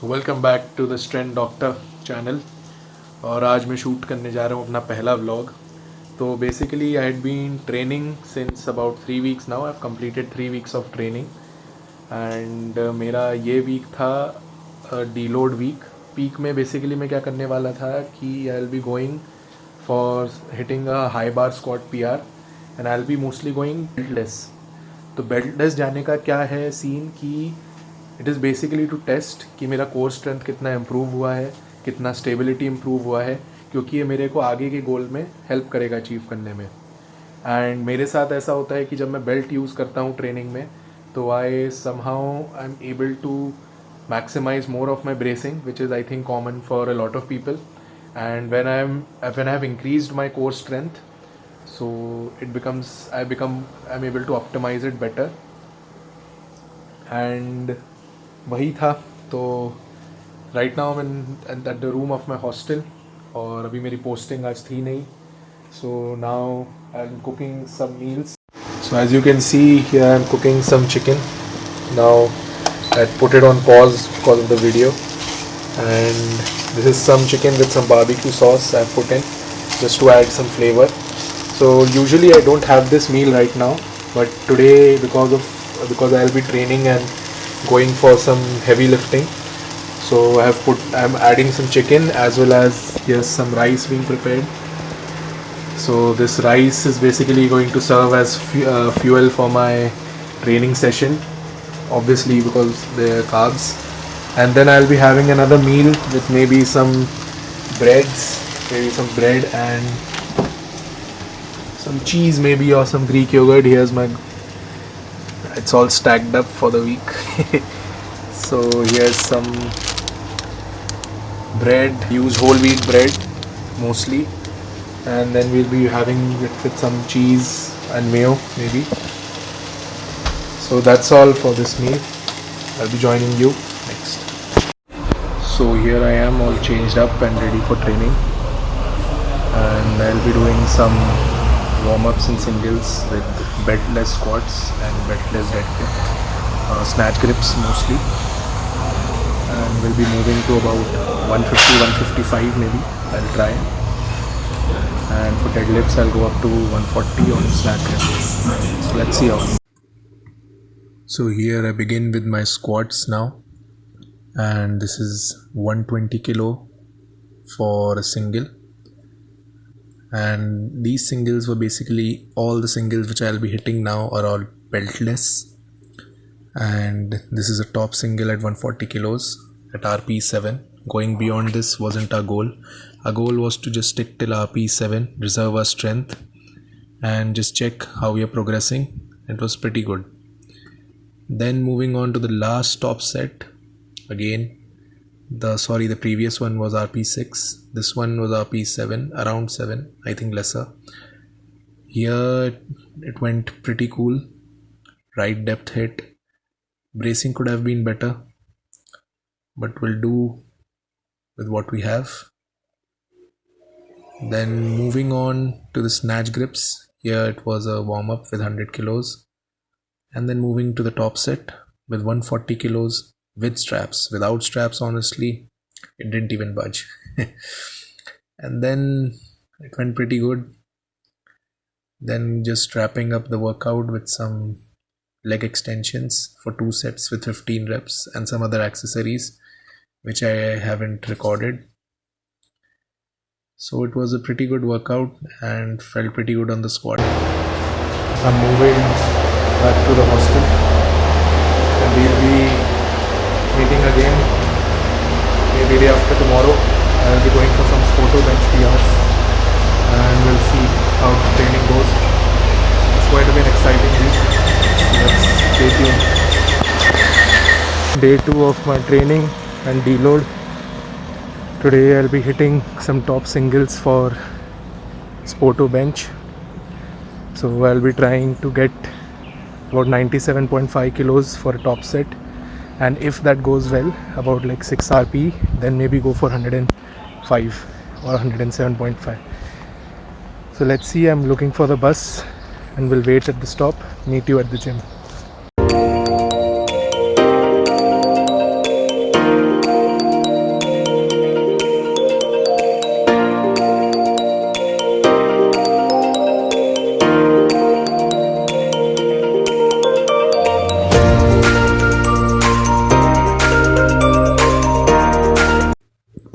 Welcome back to the strength doctor channel. और आज मैं शूट करने जा रहा हूँ अपना पहला व्लॉग। तो basically I had been training since about 3 weeks now. I have completed 3 weeks of training and मेरा ये वीक था डीलोड वीक। पीक में बेसिकली मैं क्या करने वाला था कि I will be going for hitting a high bar squat PR and I will be mostly going beltless. तो बेल्टलेस जाने का क्या है सीन कि it is basically to test कि मेरा कोर स्ट्रेंथ कितना इम्प्रूव हुआ है, कितना स्टेबिलिटी इम्प्रूव हुआ है, क्योंकि ये मेरे को आगे के गोल में हेल्प करेगा अचीव करने में। एंड मेरे साथ ऐसा होता है कि जब मैं बेल्ट यूज़ करता हूँ ट्रेनिंग में तो I somehow I am able to maximize more of my bracing which is I think common for a lot of people. And when I have increased my core strength, so I'm able to optimize it better. And वही था। तो right now मैं at the room of my hostel और अभी मेरी posting आज थी नहीं। So now I am cooking some meals. So as you can see here I am cooking some chicken. Now I put it on pause because of the video and this is some chicken with some barbecue sauce I put in just to add some flavor. So usually I don't have this meal right now, but today because I'll be training and going for some heavy lifting, so I'm adding some chicken as well as here's some rice being prepared. So this rice is basically going to serve as fuel for my training session, obviously because they're carbs. And then I'll be having another meal with maybe some bread and some cheese maybe, or some Greek yogurt. It's all stacked up for the week. So here's some bread, use whole wheat bread mostly, and then we'll be having it with some cheese and mayo maybe. So that's all for this meal. I'll be joining you next. So here I am all changed up and ready for training, and I'll be doing some warm-ups and singles with beltless squats and beltless deadlift, snatch grips mostly, and we'll be moving to about 150 155 maybe. I'll try, and for deadlifts I'll go up to 140 on snatch grips. So let's see how. So here I begin with my squats now, and this is 120 kilo for a single. And these singles were basically all the singles which I'll be hitting now are all beltless, and this is a top single at 140 kilos at RP7. Going beyond this wasn't our goal. Our goal was to just stick till RP7, reserve our strength, and just check how we are progressing. It was pretty good. Then moving on to the last top set. Again, the previous one was RP6, this one was RP7, around 7, I think lesser. Here it went pretty cool. Right depth hit, bracing could have been better, but we'll do with what we have. Then moving on to the snatch grips. Here it was a warm up with 100 kilos, and then moving to the top set with 140 kilos with straps. Without straps, honestly, it didn't even budge. And then it went pretty good. Then just wrapping up the workout with some leg extensions for 2 sets with 15 reps and some other accessories which I haven't recorded. So it was a pretty good workout and felt pretty good on the squat. I'm moving back to the hostel, and we'll be meeting again maybe day after tomorrow. I'll be going for some Sporto bench PRs, and we'll see how the training goes. It's going to be an exciting week. Let's stay tuned. Day 2 of my training and deload. Today I'll be hitting some top singles for Sporto bench. So I'll be trying to get about 97.5 kilos for a top set, and if that goes well, about like 6 RP, then maybe go for 105 or 107.5. So let's see. I'm looking for the bus and we'll wait at the stop. Meet you at the gym.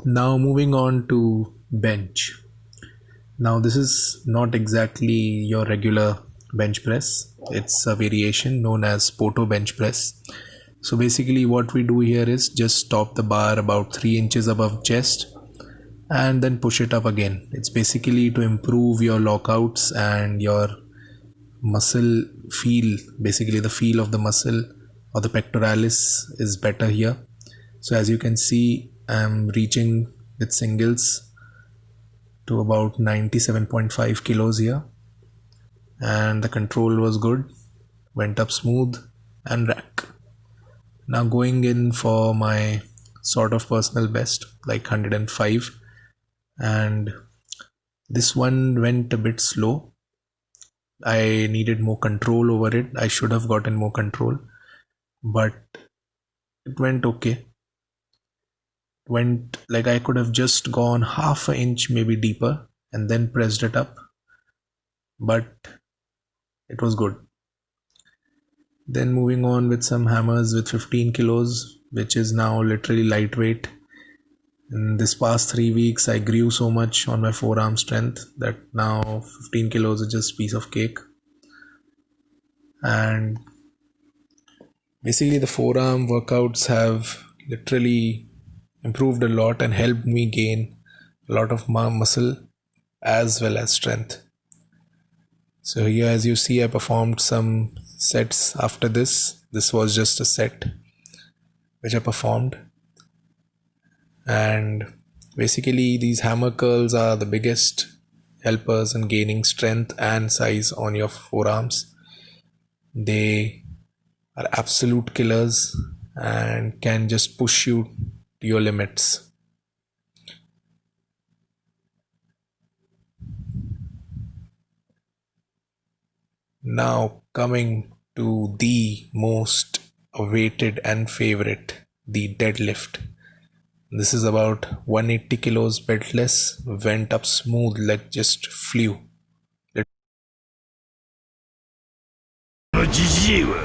Now moving on to bench. Now this is not exactly your regular bench press. It's a variation known as Poto bench press. So basically what we do here is just stop the bar about 3 inches above chest and then push it up again. It's basically to improve your lockouts and your muscle feel. Basically the feel of the muscle or the pectoralis is better here. So as you can see, I'm reaching with singles to about 97.5 kilos here, and the control was good, went up smooth and rack. Now going in for my sort of personal best, like 105, and this one went a bit slow. I needed more control over it. I should have gotten more control, but it went okay. Went like I could have just gone half an inch maybe deeper and then pressed it up, but it was good. Then moving on with some hammers with 15 kilos, which is now literally lightweight. In this past 3 weeks I grew so much on my forearm strength that now 15 kilos is just piece of cake. And basically the forearm workouts have literally improved a lot and helped me gain a lot of muscle as well as strength. So here, as you see, I performed some sets after this. This was just a set which I performed, and basically these hammer curls are the biggest helpers in gaining strength and size on your forearms. They are absolute killers and can just push you to your limits. Now coming to the most awaited and favorite, the deadlift. This is about 180 kilos beltless, went up smooth like just flew. じじいは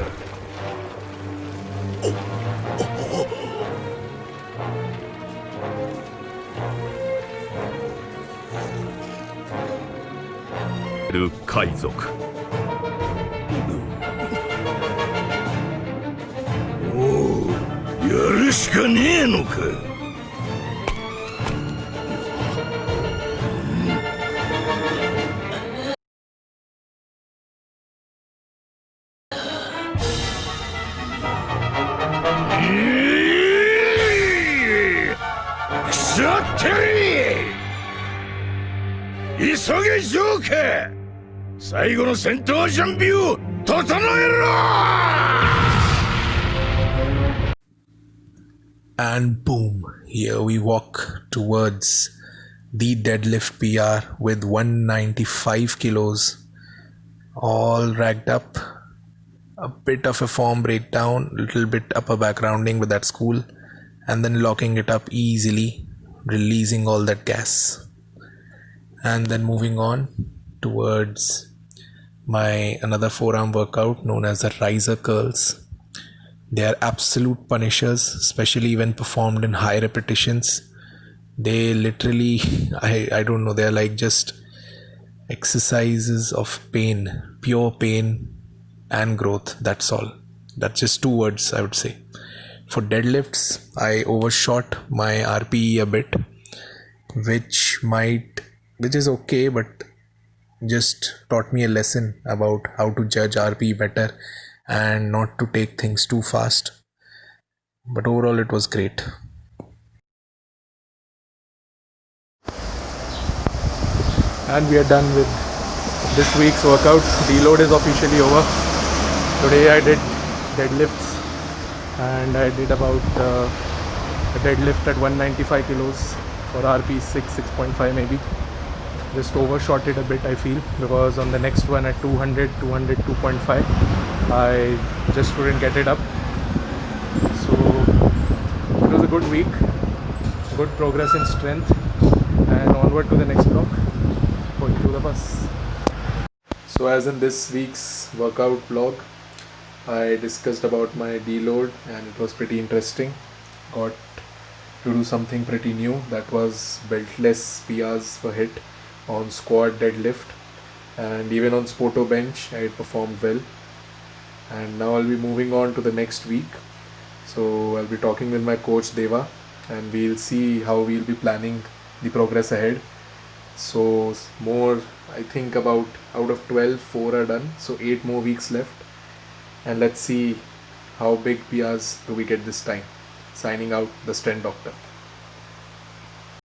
ル海賊おうやるしかねえのか腐ってる急げジョーカー最後の戦闘準備を整えろ And boom, here we walk towards the deadlift PR with 195 kilos, all racked up. A bit of a form breakdown, little bit upper back rounding, but that's cool, and then locking it up easily, releasing all that gas, and then moving on towards my another forearm workout known as the riser curls. They are absolute punishers, especially when performed in high repetitions. They literally I don't know, they're like just exercises of pain, pure pain and growth. That's all. That's just 2 words, I would say. For deadlifts, I overshot my RPE a bit, which is okay, but just taught me a lesson about how to judge RPE better and not to take things too fast. But overall it was great. And we are done with this week's workout. Deload is officially over. Today I did deadlifts, and I did about a deadlift at 195 kilos for RP 6.5 maybe. Just overshot it a bit, I feel, because on the next one at 202.5 I just couldn't get it up. So it was a good week, good progress in strength, and onward to the next block, going to the bus. So as in this week's workout vlog, I discussed about my deload and it was pretty interesting. Got to do something pretty new. That was beltless PRs per hit on squat, deadlift, and even on Sporto bench I performed well. And now I'll be moving on to the next week. So I'll be talking with my coach Deva, and we'll see how we'll be planning the progress ahead. So more, I think about out of 12, 4 are done. So 8 more weeks left, and let's see how big PRs do we get this time. Signing out, the Strength Doctor.